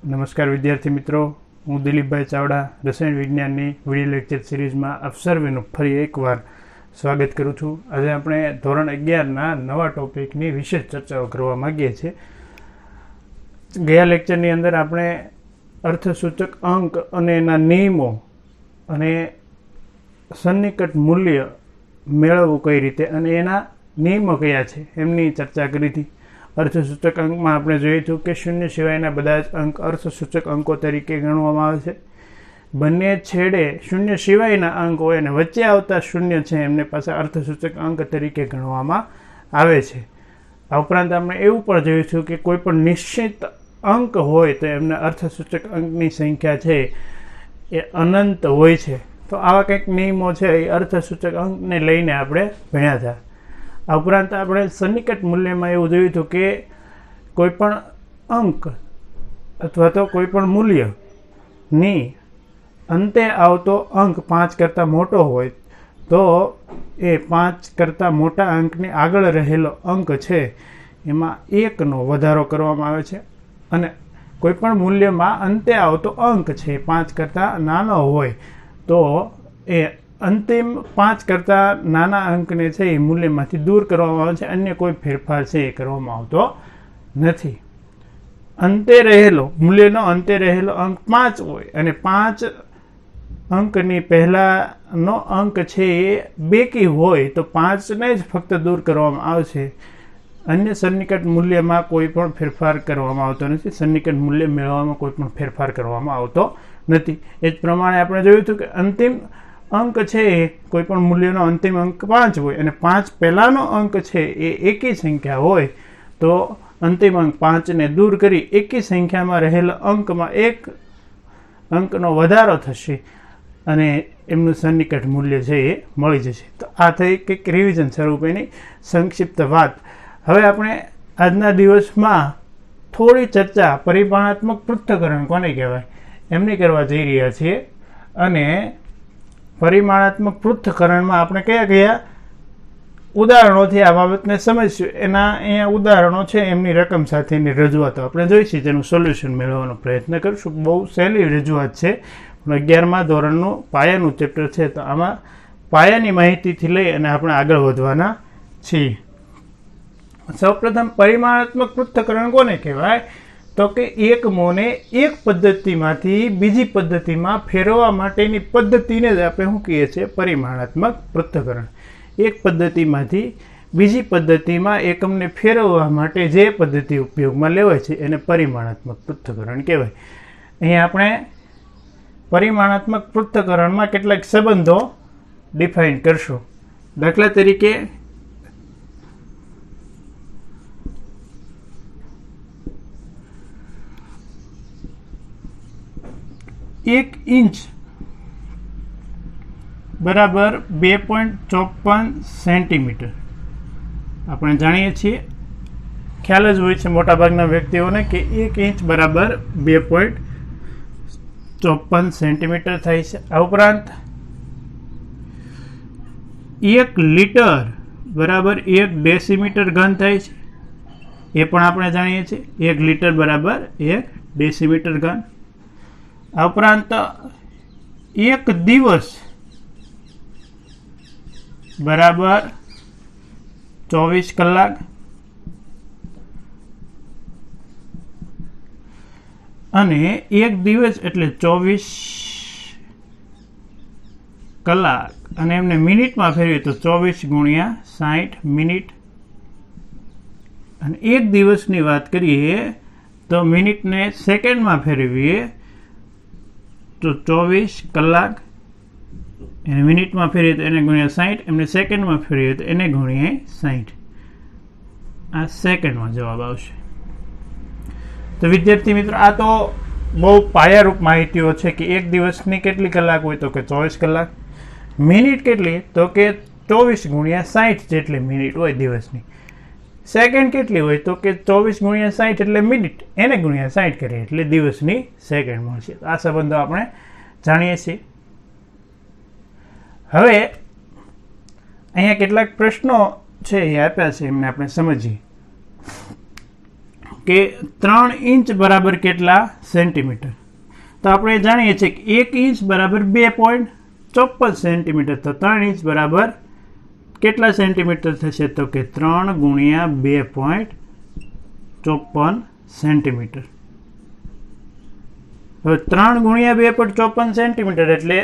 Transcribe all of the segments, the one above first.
નમસ્કાર વિદ્યાર્થી મિત્રો, હું દિલીપભાઈ ચાવડા રસાયણ વિજ્ઞાનની વિડિયો લેક્ચર સિરીઝમાં આપ સર્વેનું ફરી એકવાર સ્વાગત કરું છું. આજે આપણે ધોરણ 11ના નવા ટોપિકની વિશેષ ચર્ચાઓ કરવા માગીએ છીએ. ગયા લેક્ચરની અંદર આપણે અર્થસૂચક અંક અને એના નિયમો અને સન્નિકટ મૂલ્ય મેળવવું કઈ રીતે અને એના નિયમો કયા છે એમની ચર્ચા કરી હતી. અર્થસૂચક અંકમાં આપણે જોયું હતું કે શૂન્ય સિવાયના બધા જ અંક અર્થસૂચક અંકો તરીકે ગણવામાં આવે છે. બંને છેડે શૂન્ય સિવાયના અંક હોય અને વચ્ચે આવતા શૂન્ય છે એમને પાસે અર્થસૂચક અંક તરીકે ગણવામાં આવે છે. આ ઉપરાંત આપણે એવું પણ જોયું છું કે કોઈ પણ નિશ્ચિત અંક હોય તો એમના અર્થસૂચક અંકની સંખ્યા છે એ અનંત હોય છે. તો આવા કંઈક નિયમો છે એ અર્થસૂચક અંકને લઈને આપણે ભણ્યા હતા. આ ઉપરાંત આપણે સન્નિકટ મૂલ્યમાં એવું જોયું હતું કે કોઈ પણ અંક અથવા તો કોઈ પણ મૂલ્યની અંતે આવતો અંક 5 કરતાં મોટો હોય તો એ 5 કરતાં મોટા અંકની આગળ રહેલો અંક છે એમાં 1નો વધારો કરવામાં આવે છે. અને કોઈ પણ મૂલ્યમાં અંતે આવતો અંક છે 5 કરતાં નાનો હોય તો એ અંતિમ 5 કરતાં નાના અંકને છે એ મૂલ્યમાંથી દૂર કરવામાં આવે છે. અન્ય કોઈ ફેરફાર છે એ કરવામાં આવતો નથી. અંતે રહેલો મૂલ્યનો અંતે રહેલો અંક 5 હોય અને 5 અંકની પહેલાંનો અંક છે એ બેકી હોય તો 5ને જ ફક્ત દૂર કરવામાં આવશે. અન્ય સન્નિકટ મૂલ્યમાં કોઈ પણ ફેરફાર કરવામાં આવતો નથી. સન્નિકટ મૂલ્ય મેળવવામાં કોઈ પણ ફેરફાર કરવામાં આવતો નથી. એ જ પ્રમાણે આપણે જોયું હતું કે અંતિમ અંક છે એ કોઈ પણ મૂલ્યનો અંતિમ અંક 5 હોય અને 5 પહેલાંનો અંક છે એ એકી સંખ્યા હોય તો અંતિમ અંક 5ને દૂર કરી એકી સંખ્યામાં રહેલા અંકમાં એક અંકનો વધારો થશે અને એમનું સન્નિકટ મૂલ્ય છે એ મળી જશે. તો આ થઈ કંઈક રિવિઝન સ્વરૂપેની સંક્ષિપ્ત વાત. હવે આપણે આજના દિવસમાં થોડી ચર્ચા પરિમાણાત્મક પૃથ્થકરણ કોને કહેવાય એમની કરવા જઈ રહ્યા છીએ. અને પરિમાણાત્મક પૃથ્થકરણમાં આપણે કયા કયા ઉદાહરણોથી આ બાબતને સમજશું એના અહીંયા ઉદાહરણો છે એમની રકમ સાથેની રજૂઆતો આપણે જોઈશું. તેનું સોલ્યુશન મેળવવાનો પ્રયત્ન કરીશું. બહુ સહેલી રજૂઆત છે. 11મા ધોરણનું પાયાનું ચેપ્ટર છે તો આમાં પાયાની માહિતીથી લઈ અને આપણે આગળ વધવાના છીએ. સૌપ્રથમ પરિમાણાત્મક પૃથ્થકરણ કોને કહેવાય તો કે એકમોને એક પદ્ધતિમાંથી બીજી પદ્ધતિમાં ફેરવવા માટેની પદ્ધતિને જ આપણે શું કહીએ છીએ પરિમાણાત્મક પૃથ્થકરણ. એક પદ્ધતિમાંથી બીજી પદ્ધતિમાં એકમને ફેરવવા માટે જે પદ્ધતિ ઉપયોગમાં લેવાય છે એને પરિમાણાત્મક પૃથ્થકરણ કહેવાય. અહીં આપણે પરિમાણાત્મક પૃથ્થકરણમાં કેટલાક સંબંધો ડિફાઇન કરશું. દાખલા તરીકે એક ઇંચ બરાબર 2.54 સેન્ટીમીટર. આપણે જાણીએ છીએ, ખ્યાલ જ હોય છે મોટાભાગના વ્યક્તિઓને કે 1 ઇંચ બરાબર 2.54 સેન્ટીમીટર થાય છે. આ ઉપરાંત 1 લિટર બરાબર 1 ડેસીમીટર ઘન થાય છે. એ પણ આપણે જાણીએ છીએ, 1 લિટર બરાબર 1 ડેસીમીટર ઘન. આ ઉપરાંત 1 દિવસ બરાબર 24 કલાક અને 1 દિવસ એટલે 24 કલાક અને એમને મિનિટમાં ફેરવીએ તો 24 ગુણ્યા 60 મિનિટ. અને 1 દિવસની વાત કરીએ તો મિનિટને સેકન્ડમાં ફેરવીએ તો 24 કલાક એને મિનિટમાં ફેરવીએ તો એને ગુણ્યા 60, એમને સેકન્ડમાં ફેરવીએ તો એને ગુણ્યા 60. આ સેકન્ડમાં જવાબ આવશે. તો વિદ્યાર્થી મિત્રો, આ તો બહુ પાયારૂપ માહિતીઓ છે કે 1 દિવસની કેટલી કલાક હોય તો કે 24 કલાક. મિનિટ કેટલી તો કે 24 ગુણ્યા 60 જેટલી મિનિટ હોય દિવસની. સેકન્ડ કેટલી હોય તો કે 24 ગુણ્યા 60 એટલે મિનિટ, એને ગુણ્યા 60 કરીએ એટલે દિવસની સેકન્ડ મળશે. આ સંબંધો આપણે જાણીએ છીએ. હવે અહીંયા કેટલાક પ્રશ્નો છે એ આપ્યા છે એમને આપણે સમજીએ. કે 3 ઇંચ બરાબર કેટલા સેન્ટીમીટર? તો આપણે જાણીએ છીએ કે 1 ઇંચ બરાબર 2.54 સેન્ટીમીટર. તો 3 ઇંચ બરાબર કેટલા સેન્ટીમીટર થશે? તો કે 3 ગુણ્યા 2.54 સેન્ટીમીટર. હવે 3 ગુણ્યા 2.54 સેન્ટીમીટર એટલે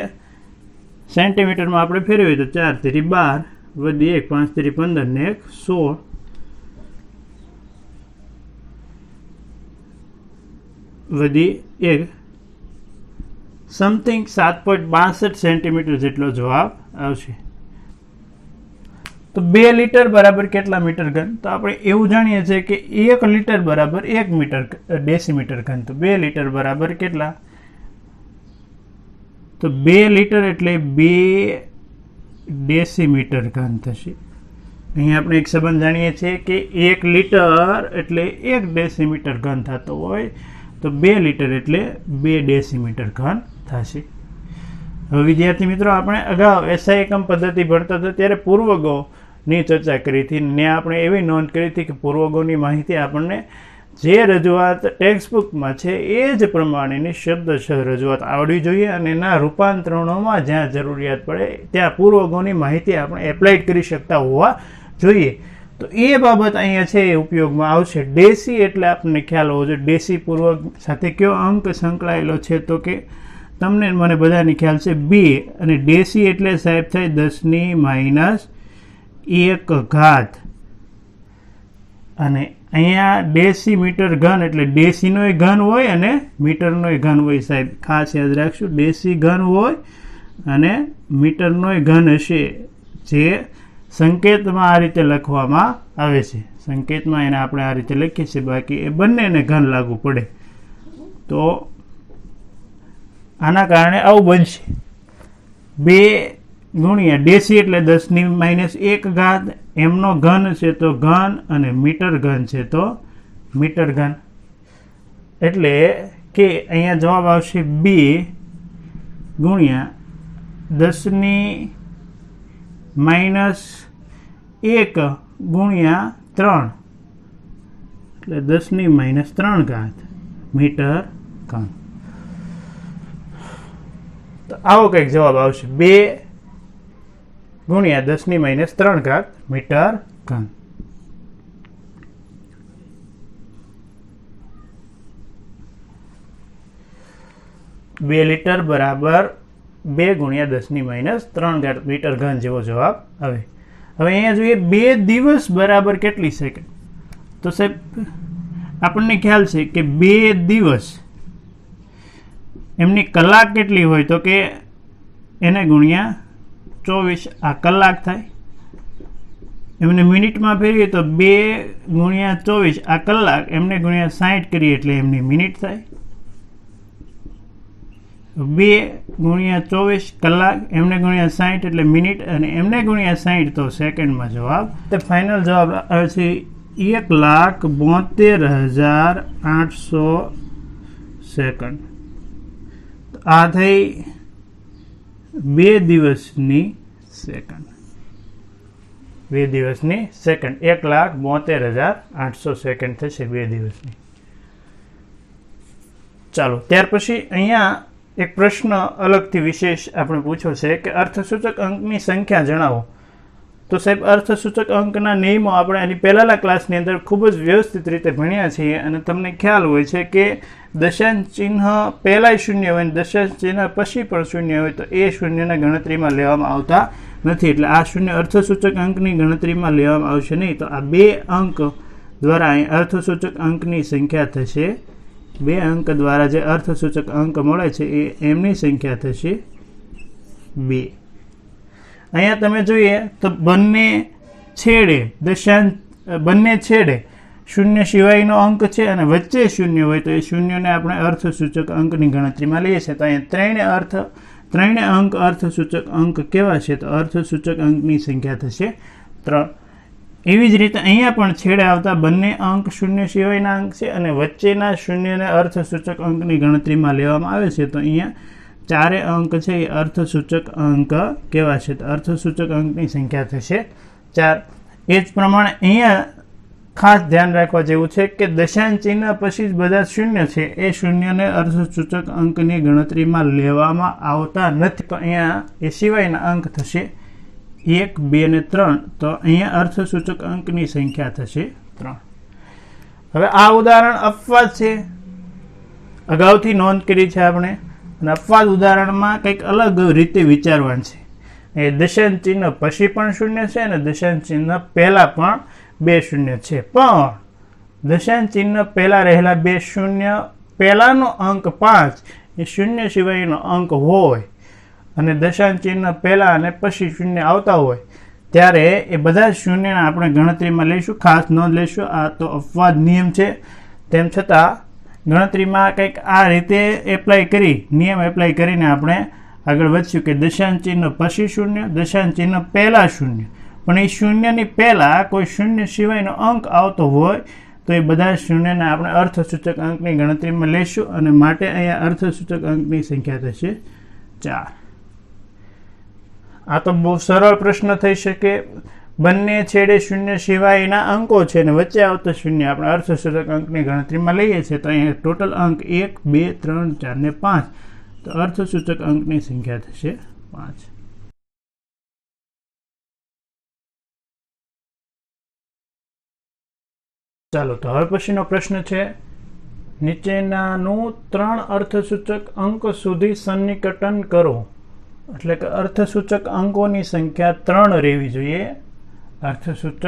સેન્ટીમીટરમાં આપણે ફેરવીએ તો 4 તેરી 12 વધી 1 5 તેરી 15 ને 1 16 વધી 1 સમથિંગ 7.62 સેન્ટીમીટર જેટલો જવાબ આવશે. તો 2 લીટર બરાબર કેટલા મીટર ઘન? તો આપણે એવું જાણીએ છીએ કે 1 લીટર બરાબર 1 મીટર ડેસીમીટર ઘન. તો 2 લીટર બરાબર કેટલા? તો 2 લીટર એટલે 2 ડેસીમીટર ઘન થશે. અહીં આપણે એક સંબંધ જાણીએ છીએ કે 1 લીટર એટલે 1 ડેસીમીટર ઘન થતો હોય, તો 2 લીટર એટલે 2 ડેસીમીટર ઘન થશે. હવે વિદ્યાર્થી મિત્રો, આપણે અગાઉ એસઆઈ એકમ પદ્ધતિ ભણતા હતા ત્યારે પૂર્વગોની ચર્ચા કરી હતી ને આપણે એવી નોંધ કરી હતી કે પૂર્વગોની માહિતી આપણને જે રજૂઆત ટેક્સ્ટબુકમાં છે એ જ પ્રમાણેની શબ્દશઃ રજૂઆત આવડવી જોઈએ અને એના રૂપાંતરણોમાં જ્યાં જરૂરિયાત પડે ત્યાં પૂર્વગોની માહિતી આપણે એપ્લાઇડ કરી શકતા હોવા જોઈએ. તો એ બાબત અહીંયા છે એ ઉપયોગમાં આવશે. ડેસી એટલે આપણને ખ્યાલ હોવો જોઈએ. ડેસી પૂર્વક સાથે કયો અંક સંકળાયેલો છે? તો કે તમને મને બધાની ખ્યાલ છે 2. અને ડેસી એટલે સાહેબ થાય 10⁻1 અને અહીંયા ડેસીમીટર ઘન એટલે ડેસીનોય ઘન હોય અને મીટરનોય ઘન હોય. સાહેબ ખાસ યાદ રાખશું, ડેસી ઘન હોય અને મીટરનોય ઘન હશે, જે સંકેતમાં આ રીતે લખવામાં આવે છે. સંકેતમાં એને આપણે આ રીતે લખીએ છીએ, બાકી એ બંનેને ઘન લાગુ પડે. તો આના કારણે આવું બનશે. 2 ગુણ્યા ડેસી એટલે 10⁻1 એમનો ઘન છે તો ઘન અને મીટર ઘન છે તો મીટર ઘન. એટલે કે અહીંયા જવાબ આવશે 2 ગુણ્યા 10⁻1 ગુણ્યા 3 એટલે 10⁻3 મીટર ઘન. તો આવો કંઈક જવાબ આવશે. 2 ગુણ્યા 10⁻3 મીટર ઘન. બે લીટર બરાબર 2 ગુણ્યા 10⁻3 મીટર ઘન જેવો જવાબ આવે. હવે અહીંયા જોઈએ 2 દિવસ બરાબર કેટલી સેકન્ડ? તો સાહેબ આપણને ખ્યાલ છે કે 2 દિવસ એમની કલાક કેટલી હોય? તો કે એને ગુણ્યા 24 આ કલાક થાય. એમને મિનિટમાં ફેરવીએ તો 2 ગુણ્યા 24 આ કલાક, એમને ગુણ્યા 60 કરીએ એટલે એમની મિનિટ થાય. 2 ગુણ્યા 24 કલાક, એમને ગુણ્યા 60 એટલે મિનિટ, અને એમને ગુણ્યા 60 તો સેકન્ડમાં જવાબ. તો ફાઇનલ જવાબ આવે છે 1,72,800 સેકન્ડ. આ થઈ 2 દિવસની સેકન્ડ. 2 દિવસની સેકન્ડ 1,72,800 સેકન્ડ થશે 2 દિવસની. ચાલો, ત્યાર પછી અહીંયા એક પ્રશ્ન અલગથી વિશેષ આપણે પૂછ્યો છે કે અર્થસૂચક અંકની સંખ્યા જણાવો. તો સાહેબ અર્થસૂચક અંકના નિયમો આપણે એની પહેલાંના ક્લાસની અંદર ખૂબ જ વ્યવસ્થિત રીતે ભણ્યા છીએ અને તમને ખ્યાલ હોય છે કે દશાંશ ચિહ્ન પહેલાંય શૂન્ય હોય અને દશાંશ ચિહ્ન પછી પણ શૂન્ય હોય તો એ શૂન્યના ગણતરીમાં લેવામાં આવતા નથી. એટલે આ શૂન્ય અર્થસૂચક અંકની ગણતરીમાં લેવામાં આવશે નહીં. તો આ 2 અંક દ્વારા અહીં અર્થસૂચક અંકની સંખ્યા થશે. 2 અંક દ્વારા જે અર્થસૂચક અંક મળે છે એ એમની સંખ્યા થશે 2. અહીંયા તમે જોઈએ તો બંને છેડે શૂન્ય સિવાયનો અંક છે અને વચ્ચે શૂન્ય હોય તો એ શૂન્યને આપણે અર્થસૂચક અંકની ગણતરીમાં લઈએ છીએ. તો અહીંયા ત્રણે અંક અર્થસૂચક અંક કેવા છે? તો અર્થસૂચક અંકની સંખ્યા થશે 3. એવી જ રીતે અહીંયા પણ છેડે આવતા બંને અંક શૂન્ય સિવાયના અંક છે અને વચ્ચેના શૂન્યને અર્થસૂચક અંકની ગણતરીમાં લેવામાં આવે છે. તો અહીંયા 4 અંક છે એ અર્થસૂચક અંક કેવા છે? તો અર્થસૂચક અંકની સંખ્યા થશે 4. એ જ પ્રમાણે અહીંયા ખાસ ધ્યાન રાખવા જેવું છે કે દશાંશ ચિહ્ન પછી જ બધા શૂન્ય છે એ શૂન્યને અર્થસૂચક અંકની ગણતરીમાં લેવામાં આવતા નથી. તો અહીંયા એ સિવાયના અંક થશે 1, 2 અને 3. તો અહીંયા અર્થસૂચક અંકની સંખ્યા થશે 3. હવે આ ઉદાહરણ અપવાદ છે, અગાઉથી નોંધ કરી છે આપણે. અને અપવાદ ઉદાહરણમાં કંઈક અલગ રીતે વિચારવાનું છે. એ દશાંશ ચિહ્ન પછી પણ શૂન્ય છે અને દશાંશ ચિહ્ન પહેલા પણ 2 શૂન્ય છે. પણ દશાંશ ચિહ્ન પહેલા રહેલા 2 શૂન્ય પહેલાનો અંક 5 એ શૂન્ય સિવાયનો અંક હોય અને દશાંશ ચિહ્ન પહેલા અને પછી શૂન્ય આવતા હોય ત્યારે એ બધા શૂન્યને આપણે ગણતરીમાં લઈશું. ખાસ નોંધ લઈશું, આ તો અપવાદ નિયમ છે. તેમ છતાં ગણતરીમાં કંઈક આ રીતે એપ્લાય કરી, નિયમ એપ્લાય કરીને આપણે આગળ વધશું કે દશાંશ ચિહ્ન પછી શૂન્ય, દશાંશ ચિહ્ન પહેલા શૂન્ય. પણ એ શૂન્યની પહેલા કોઈ શૂન્ય સિવાયનો અંક આવતો હોય તો એ બધા શૂન્યને આપણે અર્થસૂચક અંકની ગણતરીમાં લઈશું અને માટે અહીંયા અર્થસૂચક અંકની સંખ્યા થશે 4. આ તો બહુ સરળ પ્રશ્ન થઈ શકે. બંને છેડે શૂન્ય સિવાયના અંકો છે અને વચ્ચે આવતા શૂન્ય આપણે અર્થસૂચક અંકની ગણતરીમાં લઈએ છીએ. તો અહીંયા ટોટલ અંક 1, 2, 3, 4 ને 5. તો અર્થસૂચક અંકની સંખ્યા થશે 5. ચાલો, તો હવે પછીનો પ્રશ્ન છે, નીચેનાનું 3 અર્થસૂચક અંક સુધી સન્નિકટન કરો. એટલે કે અર્થસૂચક અંકોની સંખ્યા 3 રહેવી જોઈએ. અર્થસૂચક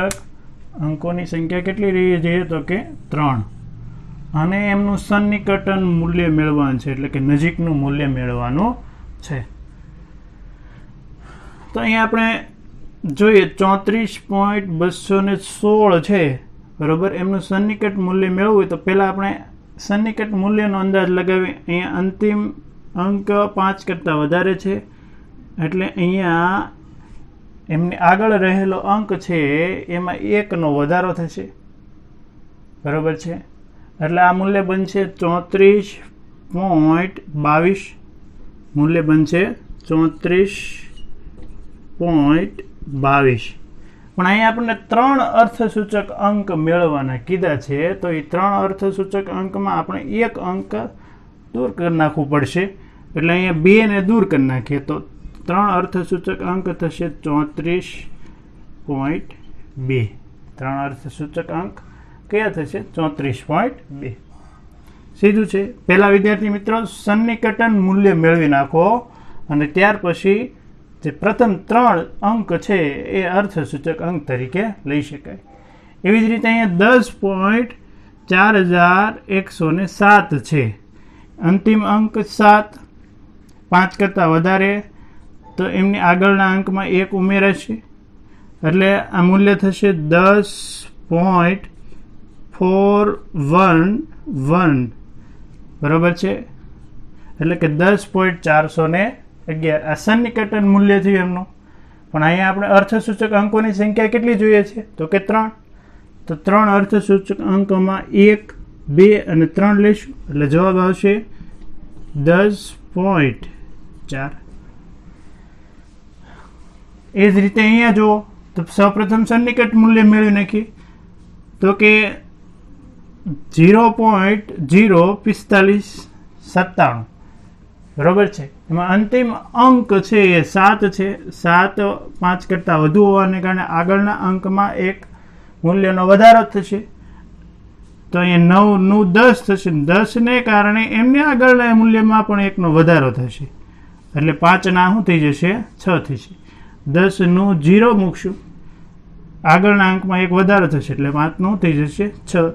અંકોની સંખ્યા કેટલી રહેવી જોઈએ? તો કે 3. અને એમનું સન્નિકટન મૂલ્ય મેળવવાનું છે, એટલે કે નજીકનું મૂલ્ય મેળવવાનું છે. તો અહીંયા આપણે જોઈએ 34.216 છે, બરોબર. એમનું સન્નિકટ મૂલ્ય મેળવવું હોય તો પહેલાં આપણે સન્નિકટ મૂલ્યનો અંદાજ લગાવીએ. અહીંયા અંતિમ અંક 5 કરતાં વધારે છે એટલે અહીંયા એમની આગળ રહેલો અંક છે એમાં 1નો વધારો થશે, બરોબર છે. એટલે આ મૂલ્ય બનશે 34.22. મૂલ્ય બનશે 34.22. પણ અહીંયા આપણને 3 અર્થસૂચક અંક મેળવવાના કીધા છે. તો એ 3 અર્થસૂચક અંકમાં આપણે 1 અંક દૂર કરી નાખવું પડશે. એટલે અહીંયા 2 ને દૂર કરી નાખીએ તો 3 અર્થસૂચક અંક થશે 34.2. 3 અર્થસૂચક અંક કયા થશે? 34.2. સીધું છે. પહેલા વિદ્યાર્થી મિત્રો સન્નિકટન મૂલ્ય મેળવી નાખો અને ત્યાર પછી જે પ્રથમ 3 અંક છે એ અર્થસૂચક અંક તરીકે લઈ શકાય. એવી જ રીતે અહીંયા 10.4107 છે. અંતિમ અંક 7, 5 કરતાં વધારે તો એમની આગળના અંકમાં 1 ઉમેરાશે એટલે આ મૂલ્ય થશે 10.411, બરોબર છે. એટલે કે 10.411 આ સન્નિકટન મૂલ્ય થયું એમનું. પણ અહીંયા આપણે અર્થસૂચક અંકોની સંખ્યા કેટલી જોઈએ છે? તો કે 3. તો 3 અર્થસૂચક અંકોમાં 1, 2 અને 3 લઈશું એટલે જવાબ આવશે 10.4. એ જ રીતે અહીંયા જુઓ તો સૌપ્રથમ સન્નિકટ મૂલ્ય મેળવી નાખીએ તો કે 0.04597, બરોબર છે. એમાં અંતિમ અંક છે એ 7 છે. 7 5 કરતાં વધુ હોવાને કારણે આગળના અંકમાં 1 મૂલ્યનો વધારો થશે. તો અહીંયા 9 નું 10 થશે. 10ને કારણે એમને આગળના મૂલ્યમાં પણ 1નો વધારો થશે એટલે 5 ના શું થઈ જશે? 6 થશે. 10 નું 0 મૂકશું, આગળના અંકમાં 1 વધારો થશે એટલે 5 નું થઈ જશે 6.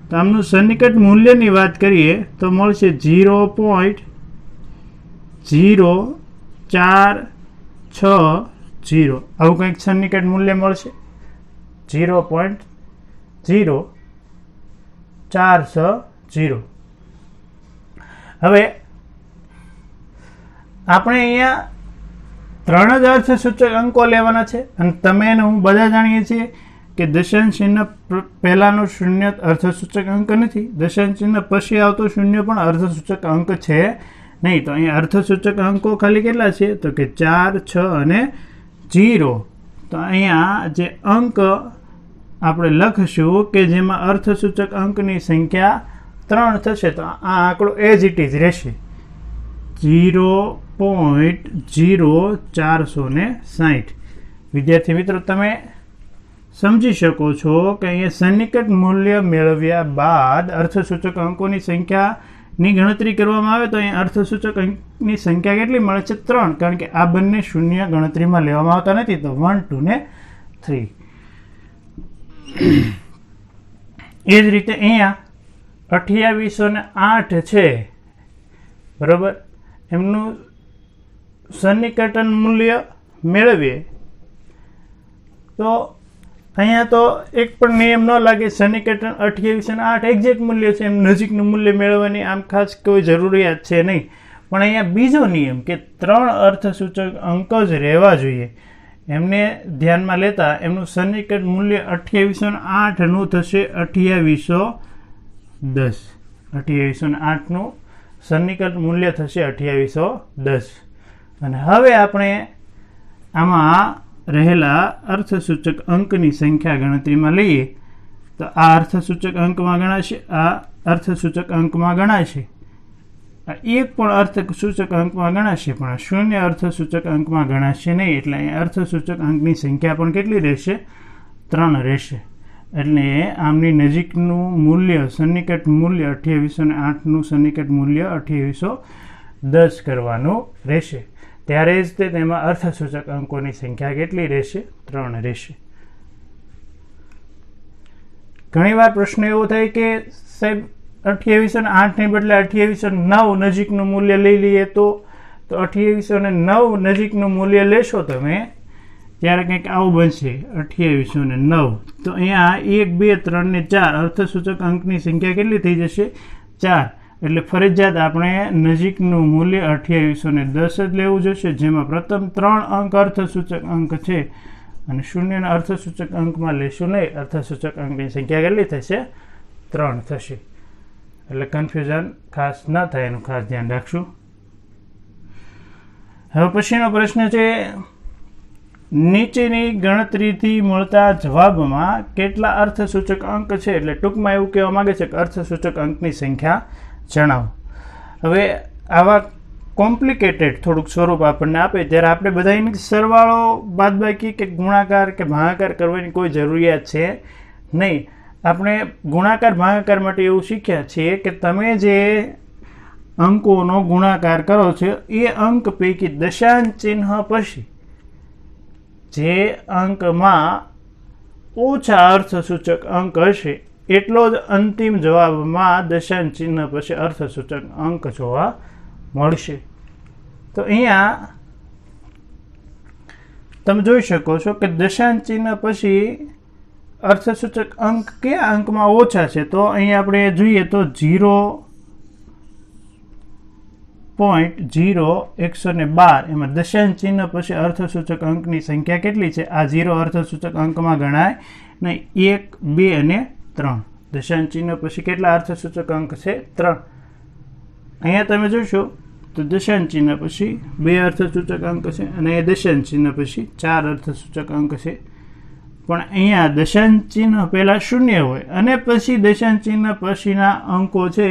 તો આમનું સન્નિકટ મૂલ્યની વાત કરીએ તો મળશે 0.0460. આવું કંઈક સન્નિકટ મૂલ્ય મળશે 0.0460. હવે આપણે અહીંયા 3 જ અર્થસૂચક અંકો લેવાના છે અને તમે અને હું બધા જાણીએ છીએ કે દશાંશ ચિહ્ન પહેલાનો શૂન્ય અર્થસૂચક અંક નથી. દશાંશ ચિહ્ન પછી આવતો શૂન્ય પણ અર્થસૂચક અંક છે નહીં. તો અહીંયા અર્થસૂચક અંકો ખાલી કેટલા છે? તો કે 4, 6 અને 0. તો અહીંયા જે અંક આપણે લખશું કે જેમાં અર્થસૂચક અંકની સંખ્યા 3 થશે, તો આ આંકડો એઝ ઇટ ઇઝ રહેશે 0.0460. વિદ્યાર્થી મિત્રો, તમે સમજી શકો છો કે અહીંયા સન્નિકટ મૂલ્ય મેળવ્યા બાદ અર્થસૂચક અંકોની સંખ્યાની ગણતરી કરવામાં આવે તો અહીંયા અર્થસૂચક અંકની સંખ્યા કેટલી મળે છે? 3, કારણ કે આ બંને શૂન્ય ગણતરીમાં લેવામાં આવતા નથી, તો 1, 2 ને 3. એ જ રીતે અહીંયા 2808 છે, બરાબર, એમનું સન્નિકટન મૂલ્ય મેળવીએ તો અહીંયા તો એક પણ નિયમ ન લાગે. સન્નિકટન 2808 એક્ઝેક્ટ મૂલ્ય છે, એમ નજીકનું મૂલ્ય મેળવવાની આમ ખાસ કોઈ જરૂરિયાત છે નહીં. પણ અહીંયા બીજો નિયમ કે 3 અર્થસૂચક અંક જ રહેવા જોઈએ, એમને ધ્યાનમાં લેતા એમનું સન્નિકટ મૂલ્ય 2808નું થશે 2810. 2808નું સન્નિકટ મૂલ્ય થશે 2810. અને હવે આપણે આમાં રહેલા અર્થસૂચક અંકની સંખ્યા ગણતરીમાં લઈએ તો આ અર્થસૂચક અંકમાં ગણાશે, આ અર્થસૂચક અંકમાં ગણાશે, આ એક પણ અર્થસૂચક અંકમાં ગણાશે, પણ આ શૂન્ય અર્થસૂચક અંકમાં ગણાશે નહીં. એટલે અહીં અર્થસૂચક અંકની સંખ્યા પણ કેટલી રહેશે? 3 રહેશે. એટલે આમની નજીકનું મૂલ્ય, સન્નિકટ મૂલ્ય 2808નું સન્નિકટ મૂલ્ય 2810 કરવાનું રહેશે. ત્યારે જ તેમાં અર્થસૂચક અંકોની સંખ્યા કેટલી રહેશે? 3 રહેશે. ઘણીવાર પ્રશ્ન એવો થાય કે સાહેબ 2808 બદલે 2809 નજીકનું મૂલ્ય લઈ લઈએ તો 2809 નજીકનું મૂલ્ય લેશો તમે ત્યારે કંઈક આવું બનશે 2809. તો અહીંયા 1, 2, 3 ને 4 અર્થસૂચક અંકની સંખ્યા કેટલી થઈ જશે? 4. એટલે ફરજિયાત આપણે નજીકનું મૂલ્ય 2810 જ લેવું જોશે, જેમાં પ્રથમ 3 અંક અર્થસૂચક અંક છે અને શૂન્યના અર્થસૂચક અંકમાં લેશું નહીં. અર્થસૂચક અંકની સંખ્યા કેટલી થશે? 3 થશે. એટલે કન્ફ્યુઝન ખાસ ન થાય એનું ખાસ ધ્યાન રાખશું. હવે પછીનો પ્રશ્ન છે, નીચેની ગણતરીથી મળતા જવાબમાં કેટલા અર્થસૂચક અંક છે? એટલે ટૂંકમાં એવું કહેવા માંગે છે કે અર્થસૂચક અંકની સંખ્યા જણાવો. હવે આવા કોમ્પ્લિકેટેડ થોડુંક સ્વરૂપ આપણને આપે ત્યારે આપણે બધાની સરવાળો, બાદબાકી કે ગુણાકાર કે ભાગાકાર કરવાની કોઈ જરૂરિયાત છે નહીં. આપણે ગુણાકાર ભાગાકાર માટે એવું શીખ્યા છીએ કે તમે જે અંકોનો ગુણાકાર કરો છો એ અંક પૈકી દશાંશ ચિહ્ન પછી જે અંકમાં ઓછા અર્થસૂચક અંક હશે એટલો જ અંતિમ જવાબમાં દશાંશ ચિહ્ન પછી અર્થસૂચક અંક જોવા મળશે. તો અહીંયા તમે જોઈ શકો છો કે દશાંશ ચિહ્ન પછી અર્થસૂચક અંક કયા અંકમાં ઓછા છે? તો અહીંયા આપણે જોઈએ તો 0.0112 એમાં દશાંશ ચિહ્ન પછી અર્થસૂચક અંકની સંખ્યા કેટલી છે? આ 0 અર્થસૂચક અંકમાં ગણાય નહીં. 1, 2 અને 3 દશાંશ ચિહ્ન પછી કેટલા અર્થસૂચક અંક છે? 3. અહીંયા તમે જોશો તો દશાંશ ચિહ્ન પછી 2 અર્થસૂચક અંક છે અને અહીંયા દશાંશ ચિહ્ન પછી 4 અર્થસૂચક અંક છે. પણ અહીંયા દશાંશ ચિહ્ન પહેલાં 0 હોય અને પછી દશાંશ ચિહ્ન પછીના અંકો છે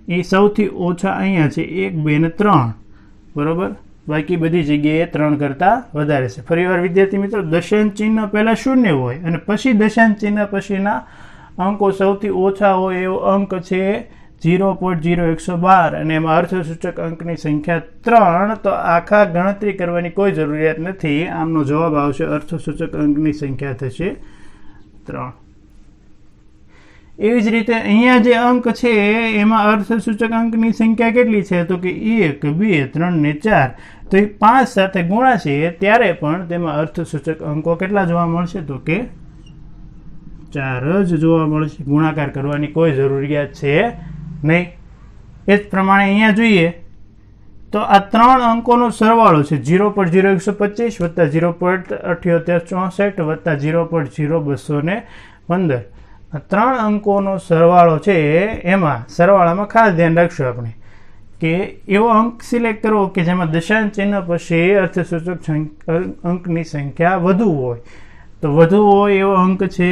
એ સૌથી ઓછા અહીંયા છે 1, 2 ને 3, બરાબર. બાકી બધી જગ્યાએ 3 કરતાં વધારે છે. ફરીવાર વિદ્યાર્થી મિત્રો, દશાંશ ચિહ્ન પહેલાં 0 હોય અને પછી દશાંશ ચિહ્ન પછીના અંકો સૌથી ઓછા હોય એવો અંક છે 0.0112 અને એમાં અર્થસૂચક અંકની સંખ્યા 3. તો આખા ગણતરી કરવાની કોઈ જરૂરિયાત નથી. આમનો જવાબ આવશે અર્થસૂચક અંકની સંખ્યા થશે 3. એવી જ રીતે અહીંયા જે અંક છે એમાં અર્થસૂચક અંકની સંખ્યા કેટલી છે? તો કે 1, 2, 3 ને 4. તો એ 5 સાથે ગુણાશે ત્યારે પણ તેમાં અર્થસૂચક અંકો કેટલા જોવા મળશે? તો કે 4 જ જોવા મળશે. ગુણાકાર કરવાની કોઈ જરૂરિયાત છે નહીં. એ જ પ્રમાણે અહીંયા જોઈએ તો આ 3 અંકોનો સરવાળો છે 0.0125 વત્તા 0.7864 વત્તા 0.0215. આ 3 અંકોનો સરવાળો છે એમાં સરવાળામાં ખાસ ધ્યાન રાખશું આપણે કે એવો અંક સિલેક્ટ કરવો કે જેમાં દશાંશ ચિહ્ન પછી અર્થસૂચક અંકની સંખ્યા વધુ હોય. તો વધુ હોય એવો અંક છે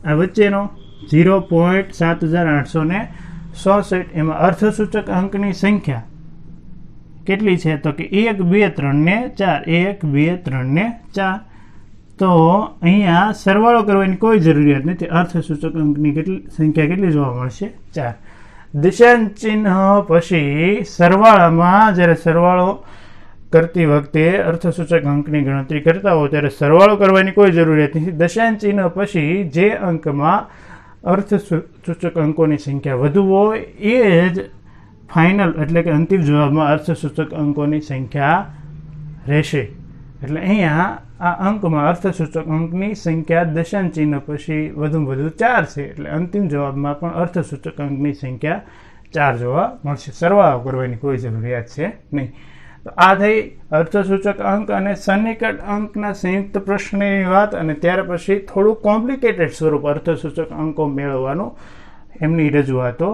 આ વચ્ચેનો 0.7866 એમાં અર્થસૂચક અંકની સંખ્યા કેટલી છે તો કે 1 2 3 ને 4 1 2 3 ને 4 તો અહીંયા સરવાળો કરવાની કોઈ જરૂરિયાત નથી અર્થસૂચક અંકની સંખ્યા કેટલી જોવા મળશે 4 દિશાંત ચિહ્ન પછી સરવાળામાં જ્યારે સરવાળો કરતી વખતે અર્થસૂચક અંકની ગણતરી કરતા હો ત્યારે સરવાળો કરવાની કોઈ જરૂરિયાત નથી દશાંશ ચિહ્ન પછી જે અંકમાં અર્થસૂચક અંકોની સંખ્યા વધુ હોય એ જ ફાઇનલ એટલે કે અંતિમ જવાબમાં અર્થસૂચક અંકોની સંખ્યા રહેશે એટલે અહીંયા આ અંકમાં અર્થસૂચક અંકની સંખ્યા દશાંશ ચિહ્ન પછી વધુમાં વધુ 4 છે એટલે અંતિમ જવાબમાં પણ અર્થસૂચક અંકની સંખ્યા 4 જોવા મળશે સરવાળો કરવાની કોઈ જરૂરિયાત છે નહીં તો આ થઈ અર્થસૂચક અંક અને સન્નિકટ અંકના સંયુક્ત પ્રશ્નની વાત અને ત્યાર પછી થોડું કોમ્પ્લિકેટેડ સ્વરૂપ અર્થસૂચક અંકો મેળવવાનું એમની રજૂઆતો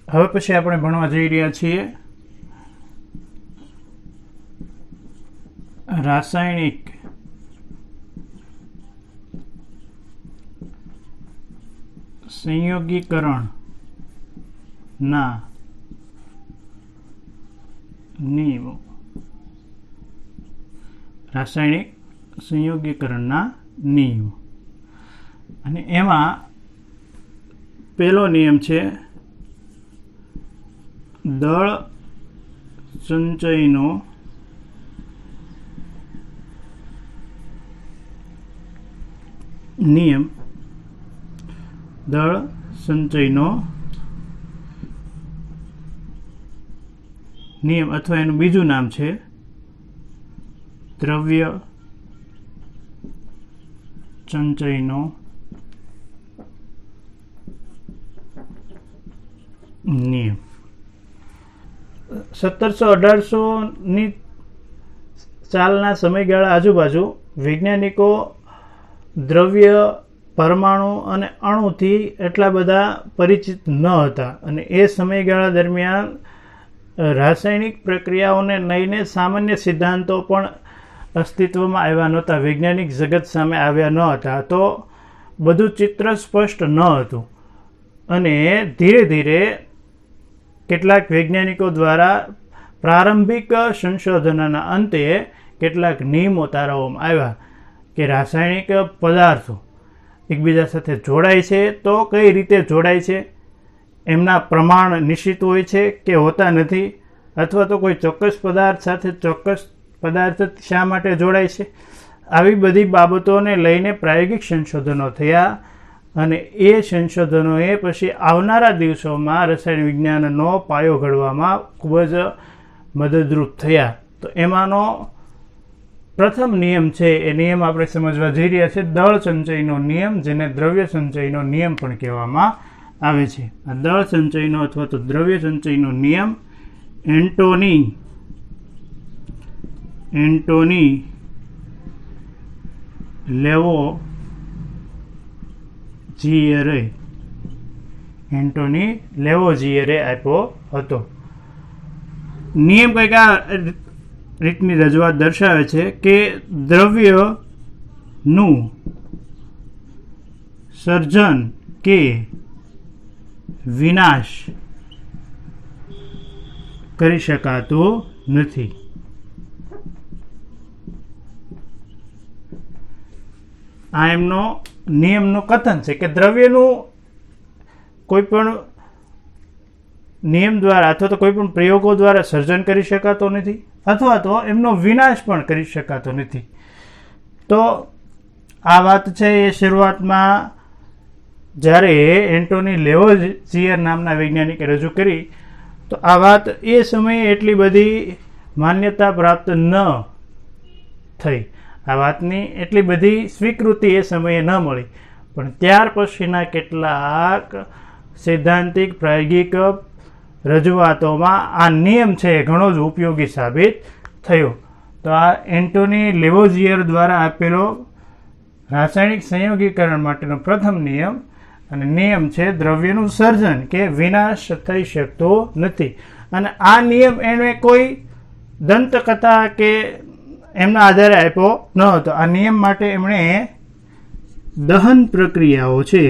હવે પછી આપણે ભણવા જઈ રહ્યા છીએ રાસાયણિક સંયોગીકરણના નિયમો રાસાયણિક સંયોગીકરણના નિયમો અને એમાં પહેલો નિયમ છે દળ સંચયનો નિયમ દળ સંચયનો નિયમ અથવા એનું બીજું નામ છે દ્રવ્ય સંચયનો નિયમ 1700-1800ની સાલના સમયગાળા આજુબાજુ વૈજ્ઞાનિકો દ્રવ્ય પરમાણુ અને અણુથી એટલા બધા પરિચિત ન હતા અને એ સમયગાળા દરમિયાન રાસાયણિક પ્રક્રિયાઓને લઈને સામાન્ય સિદ્ધાંતો પણ અસ્તિત્વમાં આવ્યા નહોતા વૈજ્ઞાનિક જગત સામે આવ્યા ન હતા તો બધું ચિત્ર સ્પષ્ટ ન હતું અને ધીરે ધીરે કેટલાક વૈજ્ઞાનિકો દ્વારા પ્રારંભિક સંશોધનના અંતે કેટલાક નિયમો તારવવામાં આવ્યા કે રાસાયણિક પદાર્થો એકબીજા સાથે જોડાય છે તો કઈ રીતે જોડાય છે એમના પ્રમાણ નિશ્ચિત હોય છે કે હોતા નથી અથવા તો કોઈ ચોક્કસ પદાર્થ સાથે ચોક્કસ પદાર્થ શા માટે જોડાય છે આવી બધી બાબતોને લઈને પ્રાયોગિક સંશોધનો થયા અને એ સંશોધનોએ પછી આવનારા દિવસોમાં રસાયણ વિજ્ઞાનનો પાયો ઘડવામાં ખૂબ જ મદદરૂપ થયા તો એમાંનો પ્રથમ નિયમ છે એ નિયમ આપણે સમજવા જઈ રહ્યા છે દળ સંચયનો નિયમ જેને દ્રવ્ય સંચયનો નિયમ પણ કહેવામાં આવે છે આ દળ સંચયનો અથવા તો દ્રવ્ય સંચયનો નિયમ એન્ટોની લેવોઝિયરે આપ્યો હતો નિયમ કંઈક આ રીતની રજૂઆત દર્શાવે છે કે દ્રવ્યનું સર્જન કે વિનાશ કરી શકાતો નથી આ એમનો નિયમનું કથન છે કે દ્રવ્યનું કોઈ પણ નિયમ દ્વારા અથવા તો કોઈ પણ પ્રયોગો દ્વારા સર્જન કરી શકાતો નથી અથવા તો એમનો વિનાશ પણ કરી શકાતો નથી તો આ વાત છે એ શરૂઆતમાં જ્યારે એન્ટોની લેવોઝિયર નામના વૈજ્ઞાનિકે રજૂ કરી તો આ વાત એ સમયે એટલી બધી માન્યતા પ્રાપ્ત ન થઈ આ વાતની એટલી બધી સ્વીકૃતિ એ સમયે ન મળી પણ ત્યાર પછીના કેટલાક સૈદ્ધાંતિક પ્રાયોગિક રજૂઆતોમાં આ નિયમ છે એ ઘણો જ ઉપયોગી સાબિત થયો તો આ એન્ટોની લેવોઝિયર દ્વારા આપેલો રાસાયણિક સંયોગીકરણ માટેનો પ્રથમ નિયમ અને નિયમ છે દ્રવ્યનું સર્જન કે વિનાશ થઈ શકતો નથી. અને આ નિયમ એને કોઈ દંતકથા કે એમના આધારે આપ્યો ન હતો. આ નિયમ માટે એમણે દહન પ્રક્રિયાઓ છે,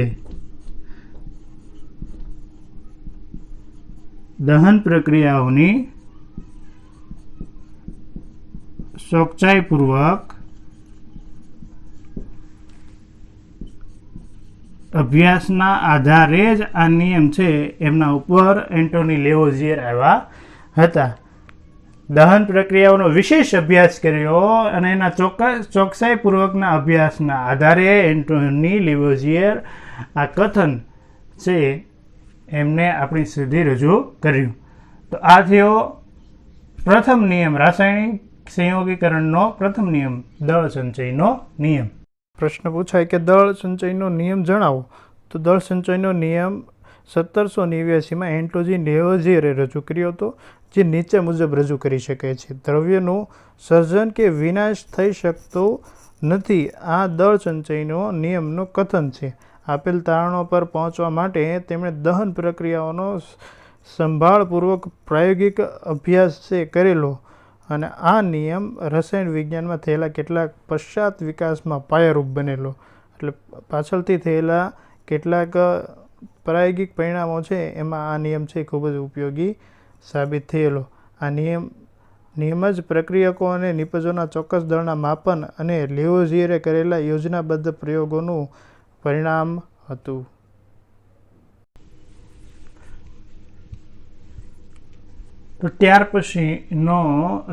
દહન પ્રક્રિયાઓની ચોકસાઈપૂર્વક અભ્યાસના આધારે જ આ નિયમ છે એમના ઉપર એન્ટોની લેવોઝિયર આવ્યા હતા. દહન પ્રક્રિયાઓનો વિશેષ અભ્યાસ કર્યો અને એના ચોકસાઈપૂર્વકના અભ્યાસના આધારે એન્ટોની લેવોઝિયર આ કથન છે એમને આપણી સુધી રજૂ કર્યું. તો આ થયો પ્રથમ નિયમ, રાસાયણિક સંયોગીકરણનો પ્રથમ નિયમ, દળ સંચયનો નિયમ. પ્રશ્ન પૂછાય કે દળ સંચયનો નિયમ જણાવો. તો દળ સંચયનો નિયમ 1789માં એન્ટોની લેવોઝિયરે રજૂ કર્યો હતો, જે નીચે મુજબ રજૂ કરી શકે છે. દ્રવ્યનું સર્જન કે વિનાશ થઈ શકતો નથી, આ દળ સંચયનો નિયમનો કથન છે. આપેલ તારણો પર પહોંચવા માટે તેમણે દહન પ્રક્રિયાઓનો સંભાળપૂર્વક પ્રાયોગિક અભ્યાસ છે કરેલો અને આ નિયમ રસાયણ વિજ્ઞાનમાં થયેલા કેટલાક પશ્ચાત વિકાસમાં પાયારૂપ બનેલો. એટલે પાછળથી થયેલા કેટલાક પ્રાયોગિક પરિણામો છે એમાં આ નિયમ છે ખૂબ જ ઉપયોગી સાબિત થયેલો. આ નિયમ જ પ્રક્રિયકો અને નિપજોના ચોક્કસ દળના માપન અને લેવોઝિયરે કરેલા યોજનાબદ્ધ પ્રયોગોનું પરિણામ હતું. તો ત્યાર પછીનો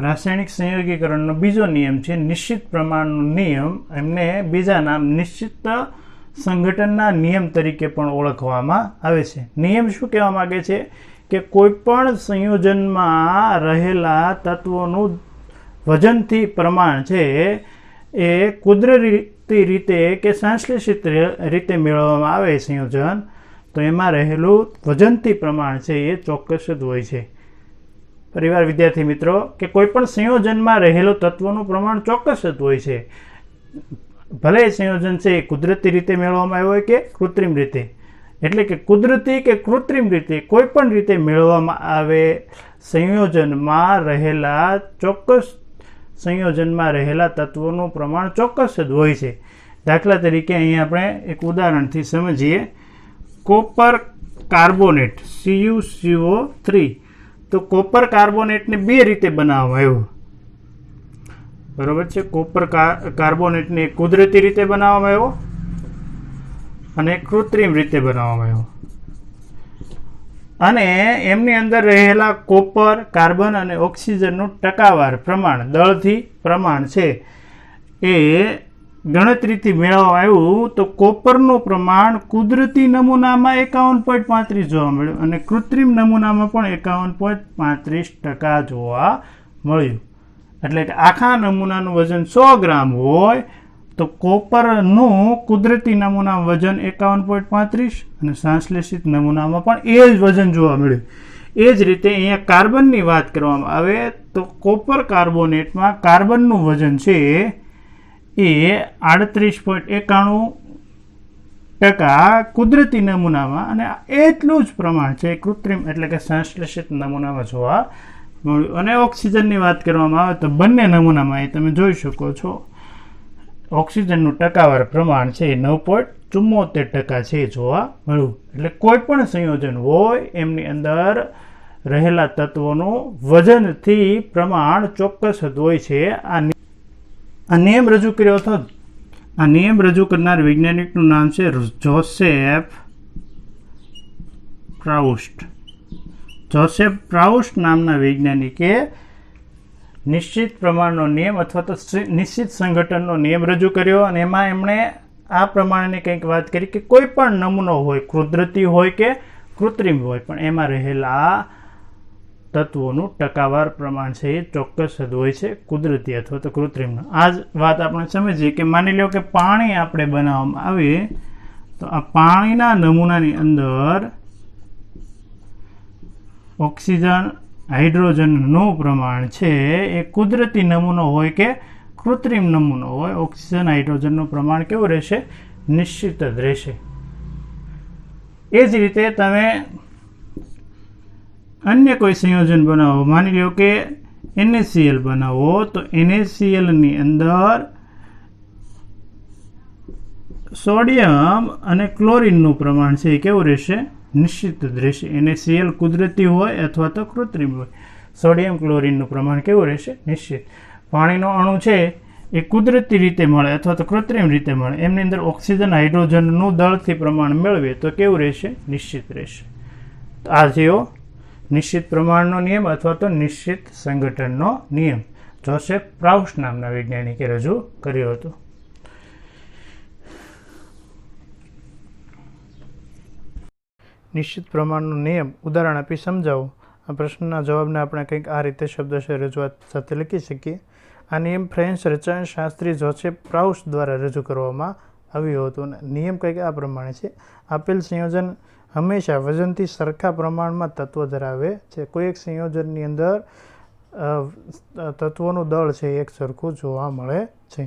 રાસાયણિક સંયોગીકરણનો બીજો નિયમ છે નિશ્ચિત પ્રમાણનો નિયમ. એમને બીજા નામ નિશ્ચિત સંઘટનના નિયમ તરીકે પણ ઓળખવામાં આવે છે. નિયમ શું કહેવા માંગે છે કે કોઈ પણ સંયોજનમાં રહેલા તત્વોનું વજનથી પ્રમાણ છે એ કુદરતી રીતે કે સંશ્લેષિત રીતે મેળવવામાં આવે સંયોજન, તો એમાં રહેલું વજનથી પ્રમાણ છે એ ચોક્કસ જ હોય છે. પરિવાર વિદ્યાર્થી મિત્રો, કે કોઈ પણ સંયોજનમાં રહેલું તત્વોનું પ્રમાણ ચોક્કસ જ હોય છે. ભલે સંયોજન છે એ કુદરતી રીતે મેળવવામાં આવ્યું હોય કે કૃત્રિમ રીતે. એટલે કે કુદરતી કે કૃત્રિમ રીતે કોઈ પણ રીતે મેળવવામાં આવે સંયોજનમાં રહેલા તત્વોનું પ્રમાણ ચોક્કસ જ હોય છે. દાખલા તરીકે અહીં આપણે એક ઉદાહરણથી સમજીએ. Copper carbonate CuCO3. તો કોપર કાર્બોનેટને બે રીતે બનાવવામાં આવ્યું, બરોબર છે. કોપર કાર્બોનેટને કુદરતી રીતે બનાવવામાં આવ્યો અને કૃત્રિમ રીતે બનાવવામાં આવ્યો. અને એમની અંદર રહેલા કોપર, કાર્બન અને ઓક્સિજનનું ટકાવાર પ્રમાણ, દળથી પ્રમાણ છે એ ગણતરીથી મેળવવામાં આવ્યું. તો કોપરનું પ્રમાણ કુદરતી નમૂનામાં 51.35 જોવા મળ્યું અને કૃત્રિમ નમૂનામાં પણ 51.35% જોવા મળ્યું. એટલે કે આખા નમૂનાનું વજન 100 ગ્રામ હોય તો કોપરનું કુદરતી નમૂનામાં વજન 51.35 અને સંશ્લેષિત નમૂનામાં પણ એ જ વજન જોવા મળ્યું. એ જ રીતે અહીંયા કાર્બનની વાત કરવામાં આવે તો કોપર કાર્બોનેટમાં કાર્બનનું વજન છે એ 38.91% કુદરતી નમૂનામાં અને એટલું જ પ્રમાણ છે કૃત્રિમ એટલે કે સંશ્લેષિત નમૂનામાં જોવા મળ્યું. અને ઓક્સિજનની વાત કરવામાં આવે તો બંને નમૂનામાં એ તમે જોઈ શકો છો ઓક્સિજનનું ટકાવાર પ્રમાણ છે 9.74% છે જોવા મળ્યું. એટલે કોઈ પણ સંયોજન હોય એમની અંદર રહેલા તત્વોનું વજનથી પ્રમાણ ચોક્કસ જ હોય છે. આ નિયમ રજૂ કર્યો હતો. આ નિયમ રજૂ કરનાર વૈજ્ઞાનિકનું નામ છે જોસેફ પ્રાઉસ્ટ. જોસેફ પ્રાઉસ્ટ નામના વૈજ્ઞાનિકે નિશ્ચિત પ્રમાણનો નિયમ અથવા તો નિશ્ચિત સંગઠનનો નિયમ રજૂ કર્યો અને એમાં એમણે આ પ્રમાણેની કંઈક વાત કરી કે કોઈ પણ નમૂનો હોય, કુદરતી હોય કે કૃત્રિમ હોય, પણ એમાં રહેલા તત્વોનું ટકાવાર પ્રમાણ છે એ ચોક્કસ જ હોય છે, કુદરતી અથવા તો કૃત્રિમનું. આ જ વાત આપણે સમજીએ કે માની લો કે પાણી આપણે બનાવવામાં આવે તો આ પાણીના નમૂનાની અંદર ઓક્સિજન, હાઇડ્રોજનનું પ્રમાણ છે એ કુદરતી નમૂનો હોય કે કૃત્રિમ નમૂનો હોય, ઓક્સિજન હાઇડ્રોજનનું પ્રમાણ કેવું રહેશે? નિશ્ચિત જ રહેશે. એ જ રીતે તમે અન્ય કોઈ સંયોજન બનાવો, માની લો કે NaCl બનાવો, તો NaCl ની અંદર સોડિયમ અને ક્લોરીનનું પ્રમાણ છે એ કેવું રહેશે? નિશ્ચિત જ રહેશે. NaCl કુદરતી હોય અથવા તો કૃત્રિમ હોય. સોડિયમ ક્લોરીનનું પ્રમાણ કેવું રહેશે? નિશ્ચિત. પાણીનો અણુ છે એ કુદરતી રીતે મળે અથવા તો કૃત્રિમ રીતે મળે, એમની અંદર ઓક્સિજન હાઇડ્રોજનનું દળથી પ્રમાણ મેળવીએ તો કેવું રહેશે? નિશ્ચિત રહેશે. આ થયો નિશ્ચિત પ્રમાણનો નિયમ અથવા તો નિશ્ચિત સંગઠનનો નિયમ. જોસેફ પ્રાઉસ નામના વૈજ્ઞાનિકે રજૂ કર્યો હતો. નિશ્ચિત પ્રમાણનો નિયમ ઉદાહરણ આપી સમજાવો. આ પ્રશ્નના જવાબને આપણે કંઈક આ રીતે શબ્દશઃ રજૂઆત સાથે લખી શકીએ. આ નિયમ ફ્રેન્ચ રસાયણશાસ્ત્રી જોસેફ પ્રાઉસ દ્વારા રજૂ કરવામાં આવ્યો હતો. નિયમ કંઈક આ પ્રમાણે છે: આપેલ સંયોજન હંમેશા વજનથી સરખા પ્રમાણમાં તત્વો ધરાવે છે. કોઈ એક સંયોજનની અંદર તત્વોનું દળ છે એક સરખું જોવા મળે છે.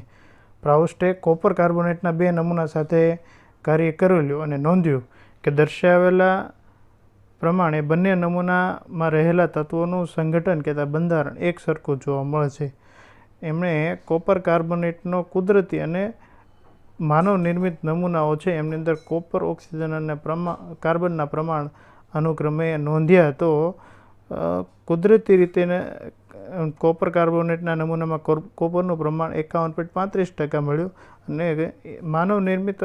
પ્રાઉસ્ટે કોપર કાર્બોનેટના 2 નમૂના સાથે કાર્ય કરેલું અને નોંધ્યું કે દર્શાવેલા પ્રમાણે બંને નમૂનામાં રહેલા તત્વોનું સંગઠન કે બંધારણ એક સરખું જોવા મળે છે. એમણે કોપર કાર્બોનેટનો કુદરતી અને માનવ નિર્મિત નમૂનાઓ છે એમની અંદર કોપર, ઓક્સિજન અને કાર્બનના પ્રમાણ અનુક્રમે નોંધ્યા. તો કુદરતી રીતે કોપર કાર્બોનેટના નમૂનામાં કોપરનું પ્રમાણ 51.35% મળ્યું અને માનવ નિર્મિત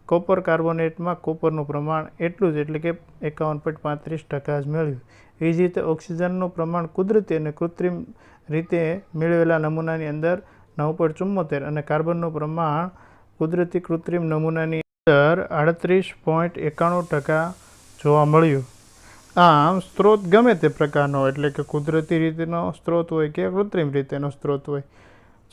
કોપર કાર્બોનેટમાં કોપરનું પ્રમાણ એટલું જ, એટલે કે 51.35% જ મળ્યું. એ જ રીતે ઓક્સિજનનું પ્રમાણ કુદરતી અને કૃત્રિમ રીતે મેળવેલા નમૂનાની અંદર 9.74 અને કાર્બનનું પ્રમાણ કુદરતી કૃત્રિમ નમૂનાની અંદર 38.91% જોવા મળ્યું. આમ સ્ત્રોત ગમે તે પ્રકારનો, એટલે કે કુદરતી રીતેનો સ્ત્રોત હોય કે કૃત્રિમ રીતેનો સ્ત્રોત હોય,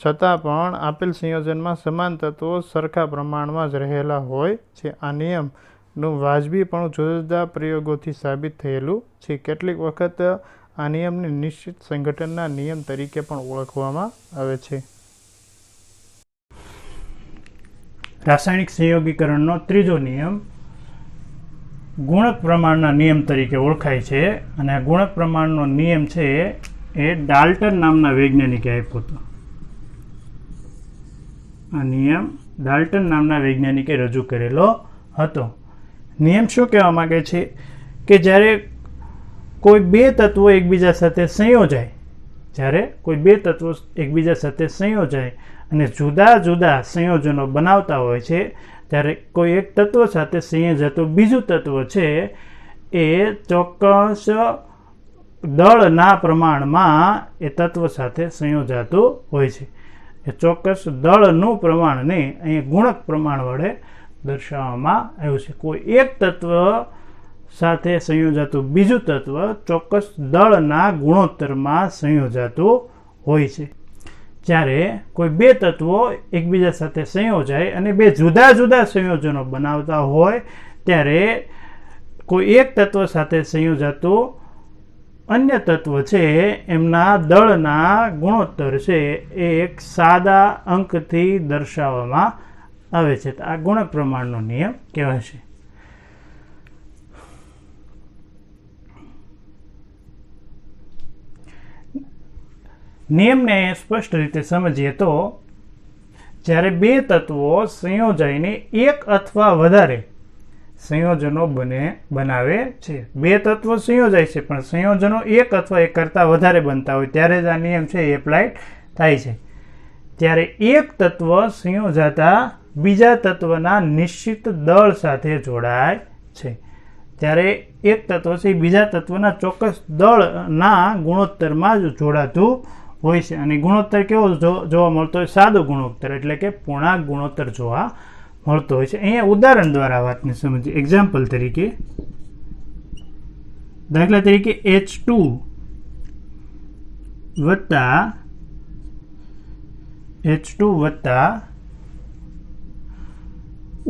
છતાં પણ આપેલ સંયોજનમાં સમાન તત્વો સરખા પ્રમાણમાં જ રહેલા હોય છે. આ નિયમનું વાજબીપણું જુદા જુદા પ્રયોગોથી સાબિત થયેલું છે. કેટલીક વખત આ નિયમને નિશ્ચિત સંગઠનના નિયમ તરીકે પણ ઓળખવામાં આવે છે. રાસાયણિક સંયોગીકરણનો ત્રીજો નિયમ ગુણક પ્રમાણના નિયમ તરીકે ઓળખાય છે. અને આ ગુણક પ્રમાણનો નિયમ છે એ ડાલ્ટન નામના વૈજ્ઞાનિકે આપ્યો હતો. આ નિયમ ડાલ્ટન નામના વૈજ્ઞાનિકે રજૂ કરેલો હતો. નિયમ શું કહેવા માંગે છે કે જ્યારે કોઈ 2 તત્વો એકબીજા સાથે સંયોજાય અને જુદા જુદા સંયોજનો બનાવતા હોય છે, ત્યારે કોઈ એક તત્વ સાથે સંયોજાતું બીજું તત્વ છે એ ચોક્કસ દળના પ્રમાણમાં એ તત્વ સાથે સંયોજાતું હોય છે. એ ચોક્કસ દળનું પ્રમાણને અહીંયા ગુણક પ્રમાણ વડે દર્શાવવામાં આવ્યું છે. કોઈ એક તત્વ સાથે સંયોજાતું બીજું તત્વ ચોક્કસ દળના ગુણોત્તરમાં સંયોજાતું હોય છે. જ્યારે કોઈ 2 તત્વો એકબીજા સાથે સંયોજાય અને 2 જુદા જુદા સંયોજનો બનાવતા હોય, ત્યારે કોઈ એક તત્વ સાથે સંયોજાતું અન્ય તત્વ છે એમના દળના ગુણોત્તર છે એ એક સાદા અંકથી દર્શાવવામાં આવે છે. આ ગુણક પ્રમાણનો નિયમ કહેવાય છે. નિયમને સ્પષ્ટ રીતે સમજીએ તો જ્યારે 2 તત્વો સંયોજાઈને એક અથવા વધારે સંયોજનો બનાવે છે. 2 તત્વો સંયોજાય છે પણ સંયોજનો એક અથવા એક કરતાં વધારે બનતા હોય ત્યારે જ આ નિયમ છે એ એપ્લાય થાય છે. ત્યારે એક તત્વ સંયોજાતા બીજા તત્વના નિશ્ચિત દળ સાથે જોડાય છે. ત્યારે એક તત્વ છે બીજા તત્વના ચોક્કસ દળના ગુણોત્તરમાં જ જોડાતું હોય છે. અને ગુણોત્તર કેવો જોવા મળતો હોય? સાદો ગુણોત્તર, એટલે કે પૂર્ણાંક ગુણોત્તર જોવા મળતો હોય છે. અહીંયા ઉદાહરણ દ્વારા વાતને સમજીએ. એક્ઝામ્પલ તરીકે, દાખલા તરીકે H2 વત્તા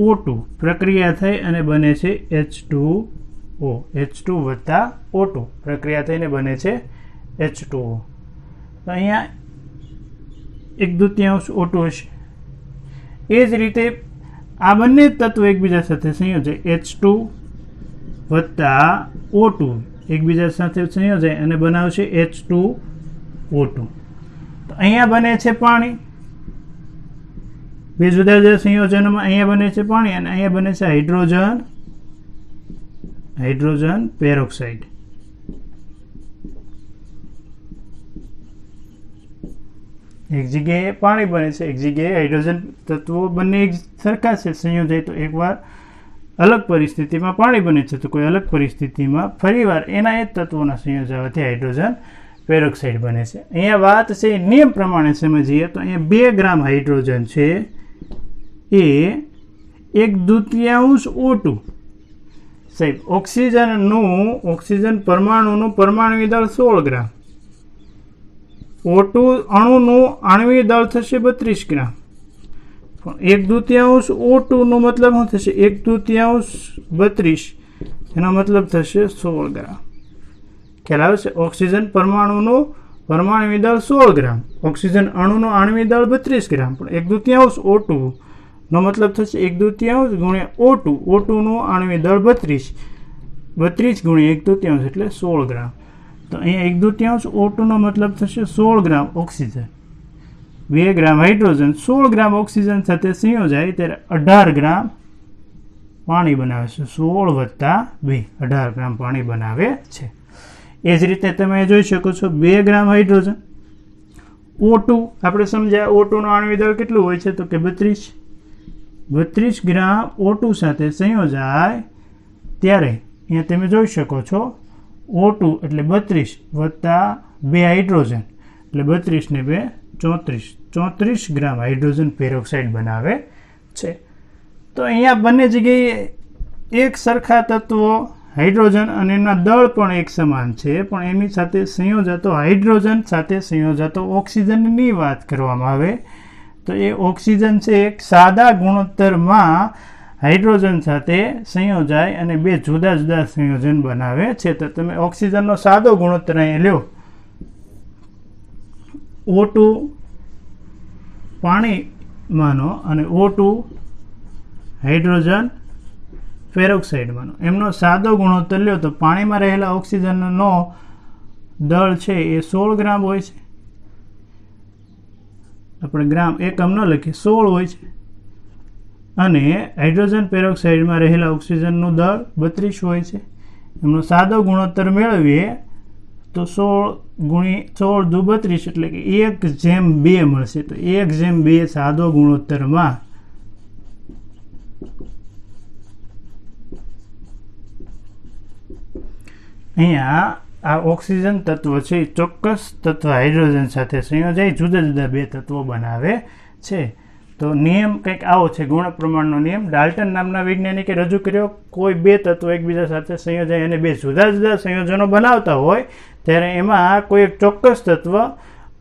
O2 પ્રક્રિયા થઈ અને બને છે H2O. H2 વત્તા O2 પ્રક્રિયા થઈને બને છે H2O. તો અહીંયા 1/2 O2 હશે. એ જ રીતે આ બંને તત્વો એકબીજા સાથે સંયોજાય H2 વત્તા O2 એકબીજા સાથે સંયોજાય અને બનાવશે H2O2. તો અહીંયા બને છે પાણી, બે જુદા જુદા સંયોજનોમાં અહીંયા બને છે પાણી અને અહીંયા બને છે હાઇડ્રોજન પેરોક્સાઇડ. એક જગ્યાએ પાણી બને છે, એક જગ્યાએ હાઇડ્રોજન તત્વો બંને એક સરખા છે, સંયોજાય તો એકવાર અલગ પરિસ્થિતિમાં પાણી બને છે તો કોઈ અલગ પરિસ્થિતિમાં ફરીવાર એના એ જ તત્વોના સંયોજવાથી હાઇડ્રોજન પેરોક્સાઇડ બને છે. અહીંયા વાત છે નિયમ પ્રમાણે સમજીએ તો અહીંયા 2 ગ્રામ હાઇડ્રોજન છે એ 1/2 O2 સાહેબ ઓક્સિજન પરમાણુનું પરમાણુ દળ 16 ગ્રામ, O2 અણુનું આણ્વિય દળ થશે 32 ગ્રામ. પણ 1/2 O2 નો મતલબ શું થશે? 1/2 32 એનો મતલબ થશે 16 ગ્રામ. ખ્યાલ આવે છે? ઓક્સિજન પરમાણુનું પરમાણુ દળ 16 ગ્રામ, ઓક્સિજન અણુનું આણ્વિય દળ 32 ગ્રામ, પણ 1/2 O2 નો મતલબ થશે 1/2 ગુણ્યા O2 નું આણ્વિય દળ 32 ગુણ્યા 1/2 એટલે 16 ગ્રામ. તો અહીંયા 1/2 O2 નો મતલબ થશે 16 ગ્રામ ઓક્સિજન. 2 ગ્રામ હાઇડ્રોજન 16 ગ્રામ ઓક્સિજન સાથે સંયોજાય ત્યારે 18 ગ્રામ પાણી બનાવે છે. 16 વત્તા 2 18 ગ્રામ પાણી બનાવે છે. એ જ રીતે તમે જોઈ શકો છો 2 ગ્રામ હાઇડ્રોજન O2 આપણે સમજ્યા O2 નો આણ્વિક દળ કેટલું હોય છે તો કે 32 ગ્રામ O2 સાથે સંયોજાય ત્યારે અહીંયા તમે જોઈ શકો છો O2 એટલે 32 વત્તા 2 હાઇડ્રોજન એટલે 32 ને 2 34 ગ્રામ હાઇડ્રોજન પેરોક્સાઇડ બનાવે છે. તો અહીંયા બંને જગ્યાએ એક સરખા તત્વો હાઇડ્રોજન અને એના દળ પણ એક સમાન છે, પણ એની સાથે સંયોજાતો હાઇડ્રોજન સાથે સંયોજાતો ઓક્સિજનની વાત કરવામાં આવે તો એ ઓક્સિજન છે એક સાદા ગુણોત્તરમાં હાઇડ્રોજન સાથે સંયોજાય અને 2 જુદા જુદા સંયોજન બનાવે છે. તો તમે ઓક્સિજનનો સાદો ગુણોત્તર અહીં લ્યો, O2 પાણીમાંનો અને O2 હાઇડ્રોજન પેરોક્સાઇડમાંનો એમનો સાદો ગુણોત્તર લ્યો તો પાણીમાં રહેલા ઓક્સિજનનો દળ છે એ 16 ગ્રામ હોય છે. આપણે ગ્રામ એકમ ન લખીએ, 16 હોય છે. અને હાઇડ્રોજન પેરોક્સાઇડમાં રહેલા ઓક્સિજનનું દળ 32 હોય છે. એમનો સાદો ગુણોત્તર મેળવીએ તો 16 દુ 32 એટલે કે 1/2 મળશે. તો 1/2 સાદો ગુણોત્તરમાં અહીંયા આ ઓક્સિજન તત્વ છે એ ચોક્કસ તત્વ હાઇડ્રોજન સાથે સંયોજાઈ જુદા જુદા 2 તત્વો બનાવે છે. તો નિયમ કંઈક આવો છે, ગુણ પ્રમાણનો નિયમ. ડાલ્ટન નામના વૈજ્ઞાનિકે રજૂ કર્યો. કોઈ 2 તત્વો એકબીજા સાથે સંયોજાય અને 2 જુદા જુદા સંયોજનો બનાવતા હોય ત્યારે એમાં કોઈ એક ચોક્કસ તત્વ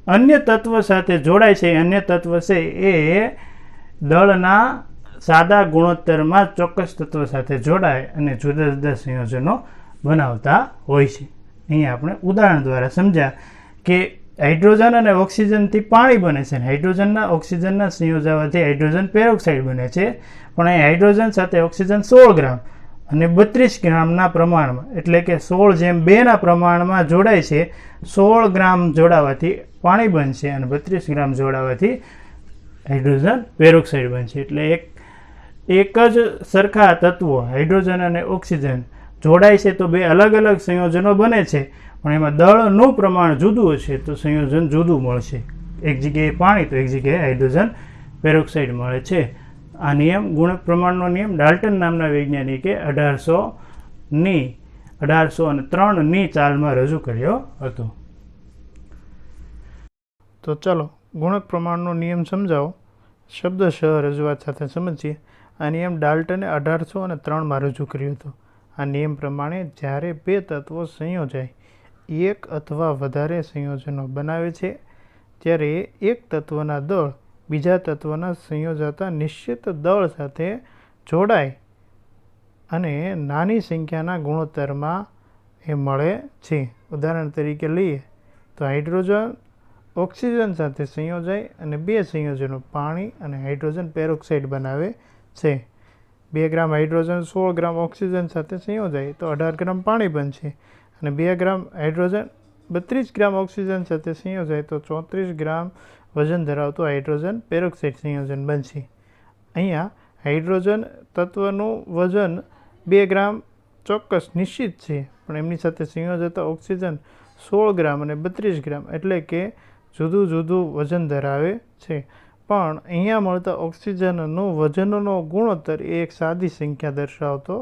અન્ય તત્વ સાથે જોડાય છે. અન્ય તત્વ છે એ દળના સાદા ગુણોત્તરમાં ચોક્કસ તત્વ સાથે જોડાય અને જુદા જુદા સંયોજનો બનાવતા હોય છે. અહીંયા આપણે ઉદાહરણ દ્વારા સમજ્યા કે હાઇડ્રોજન અને ઓક્સિજનથી પાણી બને છે. હાઇડ્રોજનના ઓક્સિજનના સંયોજવાથી હાઇડ્રોજન પેરોક્સાઇડ બને છે. પણ અહીં હાઇડ્રોજન સાથે ઓક્સિજન 16 ગ્રામ અને 32 ગ્રામના પ્રમાણમાં એટલે કે 16:2 પ્રમાણમાં જોડાય છે. 16 ગ્રામ જોડાવાથી પાણી બનશે અને 32 ગ્રામ જોડાવાથી હાઇડ્રોજન પેરોક્સાઇડ બનશે. એટલે એક જ સરખા તત્વો હાઇડ્રોજન અને ઓક્સિજન જોડાય છે તો 2 અલગ અલગ સંયોજનો બને છે, પણ એમાં દળનું પ્રમાણ જુદું હશે તો સંયોજન જુદું મળશે. એક જગ્યાએ પાણી તો એક જગ્યાએ હાઇડ્રોજન પેરોક્સાઇડ મળે છે. આ નિયમ ગુણક પ્રમાણનો નિયમ ડાલ્ટન નામના વૈજ્ઞાનિકે 1803ની ચાલમાં રજૂ કર્યો હતો. તો ચલો ગુણક પ્રમાણનો નિયમ સમજાવો, શબ્દશઃ રજૂઆત સાથે સમજીએ. આ નિયમ ડાલ્ટને 1803માં રજૂ કર્યો હતો. આ નિયમ પ્રમાણે જ્યારે 2 તત્વો સંયોજાય એક અથવા વધારે સંયોજનો બનાવે છે ત્યારે એક તત્વના દળ બીજા તત્વના સંયોજાતા નિશ્ચિત દળ સાથે જોડાય અને નાની સંખ્યાના ગુણોત્તરમાં એ મળે છે. ઉદાહરણ તરીકે લઈએ તો હાઇડ્રોજન ઓક્સિજન સાથે સંયોજાય અને 2 સંયોજનો પાણી અને હાઇડ્રોજન પેરોક્સાઇડ બનાવે છે. 2 ગ્રામ હાઇડ્રોજન 16 ગ્રામ ઓક્સિજન સાથે સંયોજાય તો 18 ગ્રામ પાણી બનશે, અને 2 ગ્રામ હાઇડ્રોજન 32 ગ્રામ ઓક્સિજન સાથે સંયોજાય તો 34 ગ્રામ વજન ધરાવતું હાઇડ્રોજન પેરોક્સાઇડ સંયોજન બનશે. અહીંયા હાઇડ્રોજન તત્વનું વજન 2 ગ્રામ ચોક્કસ નિશ્ચિત છે, પણ એમની સાથે સંયોજતા ઓક્સિજન 16 ગ્રામ અને 32 ગ્રામ એટલે કે જુદું જુદું વજન ધરાવે છે. પણ અહીંયા મળતા ઓક્સિજનનું વજનનો ગુણોત્તર એ એક સાદી સંખ્યા દર્શાવતો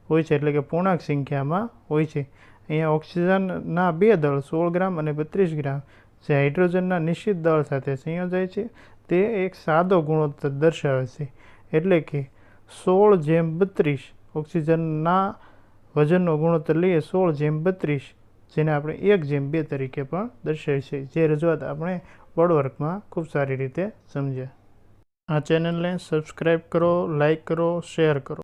હોય છે, એટલે કે પૂર્ણાંક સંખ્યામાં હોય છે. અહીંયા ઓક્સિજનના 2 દળ 16 ગ્રામ અને 32 ગ્રામ જે હાઇડ્રોજનના નિશ્ચિત દળ સાથે સંયોજાય છે તે એક સાદો ગુણોત્તર દર્શાવે છે, એટલે કે 16:32. ઓક્સિજનના વજનનો ગુણોત્તર લઈએ 16:32, જેને આપણે 1:2 તરીકે પણ દર્શાવી છે, જે રજૂઆત આપણે બોર્ડ વર્કમાં ખૂબ સારી રીતે સમજ્યા. આ ચેનલને સબસ્ક્રાઈબ કરો, લાઈક કરો, શેર કરો.